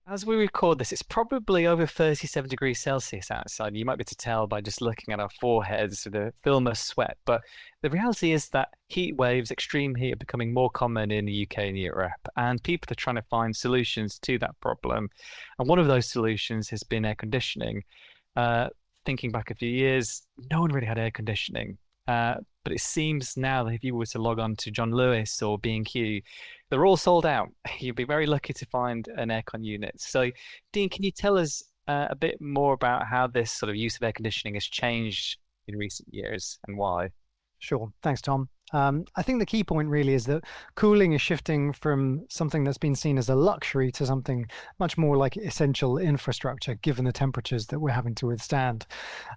As we record this, it's probably over 37 degrees Celsius outside. You might be able to tell by just looking at our foreheads, the film of sweat. But the reality is that heat waves, extreme heat, are becoming more common in the UK and Europe, and people are trying to find solutions to that problem. And one of those solutions has been air conditioning. Uh, Thinking back a few years, no one really had air conditioning. But it seems now that if you were to log on to John Lewis or B&Q, they're all sold out. You'd be very lucky to find an aircon unit. So, Dean, can you tell us a bit more about how this sort of use of air conditioning has changed in recent years and why? Sure. Thanks, Tom. I think the key point really is that cooling is shifting from something that's been seen as a luxury to something much more like essential infrastructure, given the temperatures that we're having to withstand.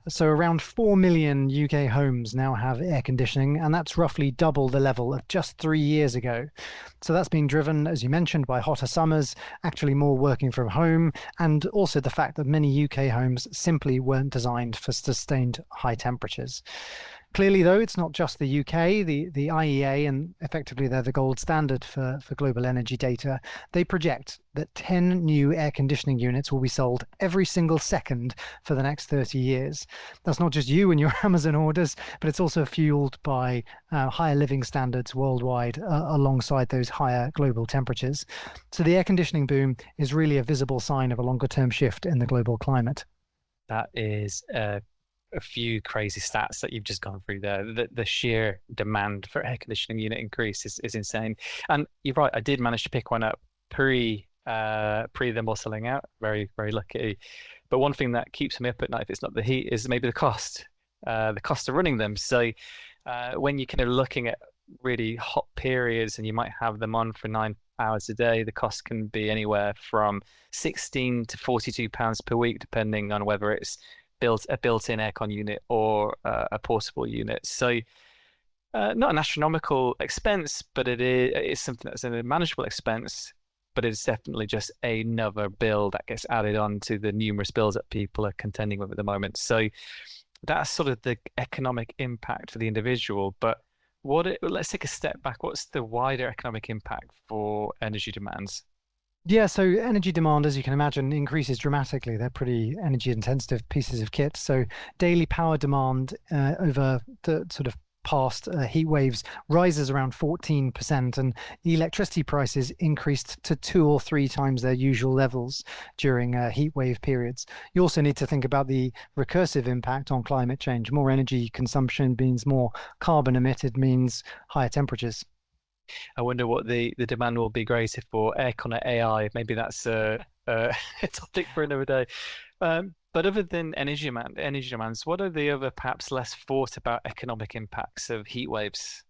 So around 4 million UK homes now have air conditioning, and that's roughly double the level of just 3 years ago. So that's been driven, as you mentioned, by hotter summers, actually more working from home, and also the fact that many UK homes simply weren't designed for sustained high temperatures. Clearly, though, it's not just the UK. The IEA, and effectively they're the gold standard for global energy data, they project that 10 new air conditioning units will be sold every single second for the next 30 years. That's not just you and your Amazon orders, but it's also fueled by higher living standards worldwide alongside those higher global temperatures. So the air conditioning boom is really a visible sign of a longer term shift in the global climate. That is a few crazy stats that you've just gone through there. The sheer demand for air conditioning unit increase is insane. And you're right, I did manage to pick one up pre them all selling out. Very, very lucky. But one thing that keeps me up at night, if it's not the heat, is maybe the cost of running them. So when you're kind of looking at really hot periods and you might have them on for 9 hours a day, the cost can be anywhere from 16 to 42 pounds per week, depending on whether it's built-in aircon unit or a portable unit. So not an astronomical expense, but it's something that's a manageable expense. But it's definitely just another bill that gets added on to the numerous bills that people are contending with at the moment. So that's sort of the economic impact for the individual. But let's take a step back. What's the wider economic impact for energy demands? Yeah, so energy demand, as you can imagine, increases dramatically. They're pretty energy intensive pieces of kit. So daily power demand over the sort of past heat waves rises around 14%, and electricity prices increased to 2 or 3 times their usual levels during heat wave periods. You also need to think about the recursive impact on climate change. More energy consumption means more carbon emitted, means higher temperatures. I wonder what the demand will be greater for aircon or AI. Maybe that's a topic for another day. But other than energy demands, what are the other perhaps less thought about economic impacts of heat waves?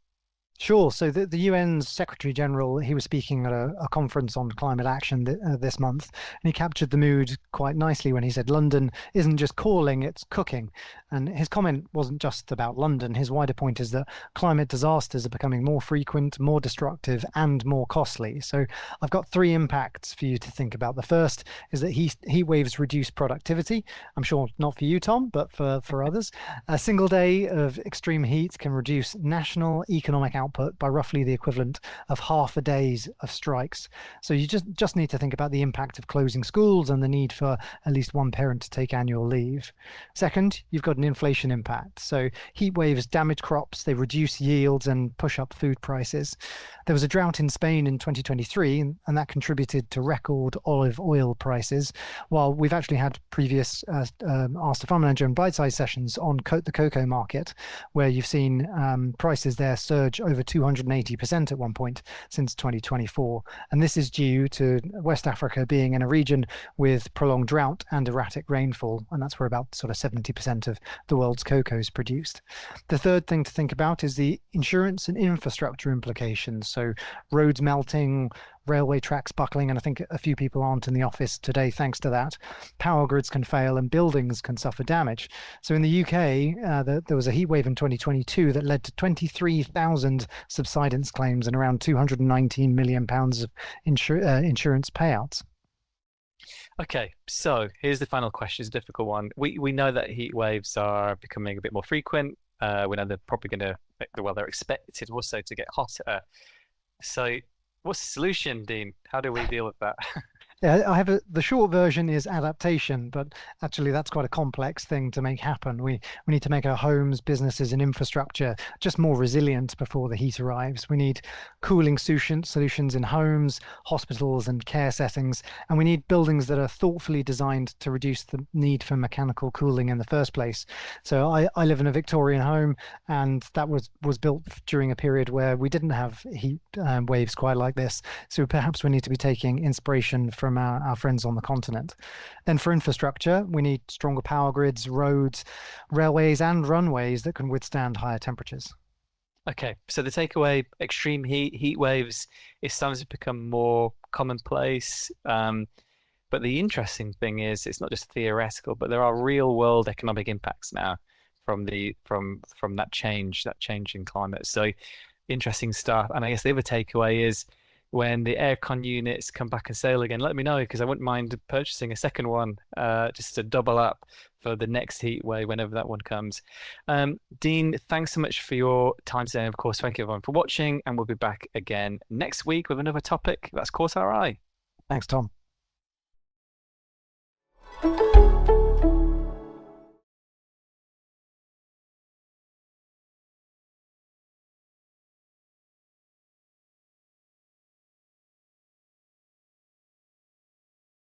Sure. So the UN's Secretary General, he was speaking at a conference on climate action this month, and he captured the mood quite nicely when he said London isn't just calling, it's cooking. And his comment wasn't just about London. His wider point is that climate disasters are becoming more frequent, more destructive, and more costly. So I've got three impacts for you to think about. The first is that heat waves reduce productivity. I'm sure not for you, Tom, but for others. A single day of extreme heat can reduce national economic output by roughly the equivalent of half a day's of strikes. So you just need to think about the impact of closing schools and the need for at least one parent to take annual leave. Second, you've got an inflation impact. So heat waves damage crops, they reduce yields and push up food prices. There was a drought in Spain in 2023, and that contributed to record olive oil prices, while we've actually had previous Ask the Farm Manager and Bite-sized sessions on the cocoa market, where you've seen prices there surge over 280% at one point since 2024. And this is due to West Africa being in a region with prolonged drought and erratic rainfall. And that's where about sort of 70% of the world's cocoa is produced. The third thing to think about is the insurance and infrastructure implications. So roads melting, railway tracks buckling, and I think a few people aren't in the office today thanks to that. Power grids can fail and buildings can suffer damage. So in the UK, there was a heat wave in 2022 that led to 23,000 subsidence claims and around £219 million of insurance payouts. Okay, so here's the final question. It's a difficult one. We know that heat waves are becoming a bit more frequent. We know they're probably going to, well, they're expected also to get hotter. So what's the solution, Dean? How do we deal with that? I have the short version is adaptation, but actually that's quite a complex thing to make happen. We need to make our homes, businesses, and infrastructure just more resilient before the heat arrives. We need cooling solutions in homes, hospitals, and care settings, and we need buildings that are thoughtfully designed to reduce the need for mechanical cooling in the first place. So I live in a Victorian home, and that was built during a period where we didn't have heat waves quite like this. So perhaps we need to be taking inspiration from our friends on the continent. Then for infrastructure, we need stronger power grids, roads, railways, and runways that can withstand higher temperatures. Okay, so the takeaway: extreme heat waves is starting to become more commonplace. But the interesting thing is, it's not just theoretical, but there are real world economic impacts now from that change in climate. So interesting stuff. And I guess the other takeaway is when the aircon units come back and sale again, let me know because I wouldn't mind purchasing a second one just to double up for the next heat wave whenever that one comes. Dean, thanks so much for your time today. And of course, thank you everyone for watching. And we'll be back again next week with another topic. That's Caught Our Eye. Thanks, Tom.